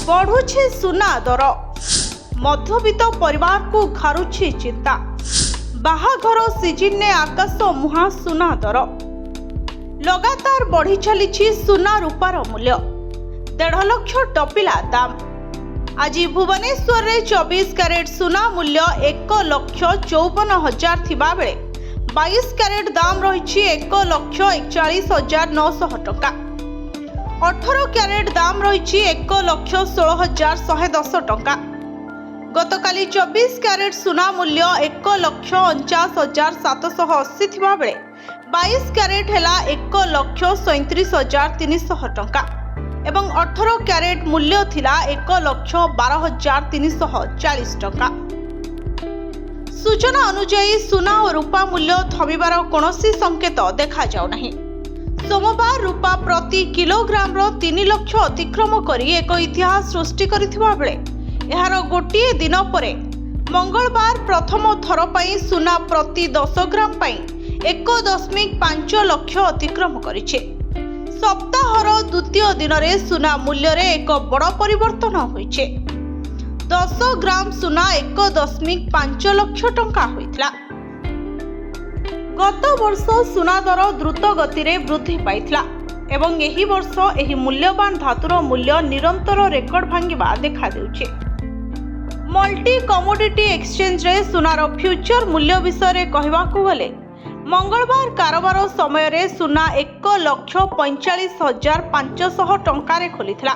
बढ़ुछि सुना दर मध्यवित्त परिवार को घारुछि चिंता बाहाघर सीजन ने आकाश मुहा सुना दर लगातार बढ़ी चली सुना रूपार मूल्य 1.5 लाख टपिला दाम। आज भुवनेश्वर रे 24 कैरेट सुना मूल्य 1,54,000 थिबा बेले 22 कैरेट दाम रही 1,41,900 टका। 18 कैरेट दाम रही 1,16,110 टका। गतकाली 24 कैरेट सुना मूल्य 1,49,780 थिबा बेले 22 कैरेट हेला 1,37,300 टका एवं 18 कैरेट मूल्य थिला 1,12,340 टका। सूचना अनुसार सुना और रूपा मूल्य थमिबार कौनसी संकेत देखा जाउ नहीं। सोमवार रूपा प्रति किलोग्राम 3 लाख अतिक्रम करी एक इतिहास सृष्टि करथिबा बेले एहार गोटिए दिन परे मंगलवार प्रथम थर पई सुना प्रति 10 ग्राम पई 1.5 लाख अतिक्रम करिछे। सप्ताहर द्वितीय दिन रे सुना मूल्य रे एक बड़ परिवर्तन होइछे। 10 ग्राम सुना 1.5 लाख टंका होइतला। गत वर्ष सुना दर द्रुत गति रे वृद्धि पाइतला एवं एही वर्ष एही मूल्यवान धातुर मूल्य निरंतर रेकर्ड भांगिबा देखा देउछे। मल्टी कमोडिटी एक्सचेंज रे सुनार फ्यूचर मूल्य विषय रे कहिबाकू गले मंगलवार कारोबार समय रे सुना 1,45,500 टंका रे खोलिथिला,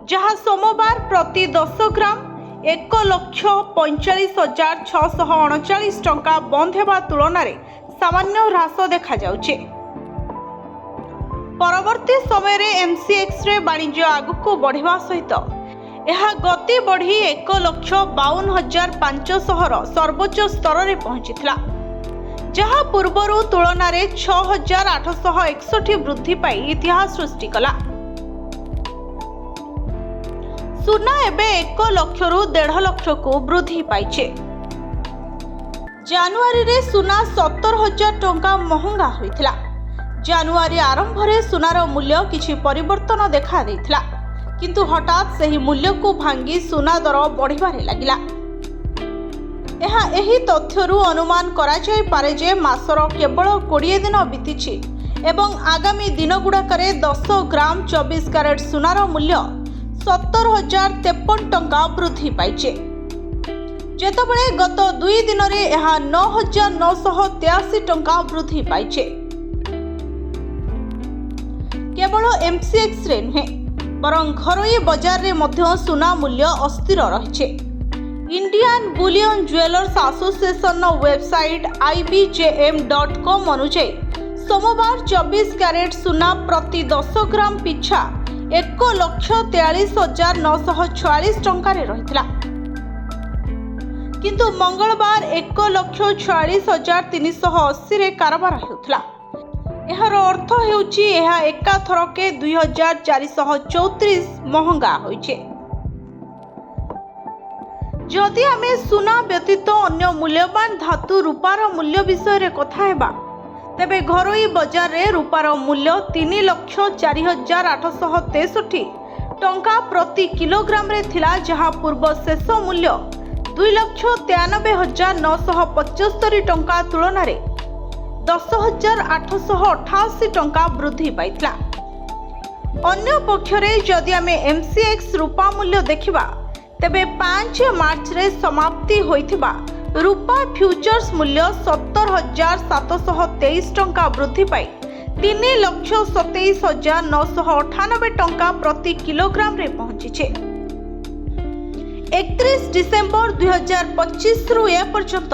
जहां सोमवार प्रति 10 ग्राम 1,45,639 टंका बंद हेबा तुलन रे सामान्य ह्रास देखा जाउछे। परवर्ती समय रे एमसीएक्स रे वाणिज्य आगुको बढ़िबा सहित यह गति बढ़ी 1,52,500 सर्वोच्च स्तर रे पहुंचीथिला, जहां पूर्वरु तुलन रे 6,861 वृद्धि पाई इतिहास सृष्टि कला। सुना एबे 1 लाख रु 1.5 लाख को वृद्धि पाइछे। जानुआरी रे सुना 70,000 टंका महंगा होइथिला। जानुआरी आरंभ रे सुनार मूल्य किछि परिवर्तन देखा देइथिला, किंतु हठात सही मूल्य को भांगी सुना दर बढ़िबारे लागिला। एही तथ्यरू अनुमान करा जाय पारे जे मासर केवल 20 दिन बीतीछि एवं आगामी दिनगुड़ाकरे 10 ग्राम 24 कैरेट सुनार मूल्य 70,053 टंका वृद्धि पाइछे, जेतेबेले गत 2 दिन रे एहा 9,983 टंका वृद्धि पाइछे। केवल एमसीएक्स रे नुहे बरं घरोई बाजार रे मध्य सुना मूल्य अस्थिर रहिछे। Indian bullion jewellers association website ibjm.com अनुसार सोमवार 24 कैरेट सुना प्रति 10 ग्राम पिछा 1,43,946 टंका रे रहितला, किंतु मंगलवार 1,46,380 रे कारोबार हेउतला। एहार अर्थ हेउची एहा एका थरके 2,434 महंगा होइछे। जदि आमे सुना व्यतीत अन्य मूल्यवान धातु रूपार मूल्य विषय रे कथा हेबा तेबे घरोई बाजार रे रूपार मूल्य 3,04,863 टंका प्रति किलोग्राम रे थिला, जहां पूर्व शेष मूल्य 2,93,975 टंका तुलन रे 10,888 टंका वृद्धि पाइतला। अन्य पक्षरे जदि आमे एमसीएक्स रूपा मूल्य देखिबा तेबे 5 मार्च रे समाप्ति होइथिबा रूपा फ्यूचर्स मूल्य 70,723 टंका वृद्धि पाई 3,27,998 टंका प्रति किलोग्राम रे पहुंचीछे। 31 डिसेंबर 2025 रु ए पर्यंत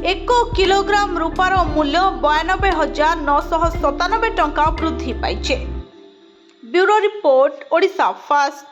1 किलोग्राम रूपार मूल्य 92,997 टंका वृद्धि पाइछे। Bureau report, Odisha fast.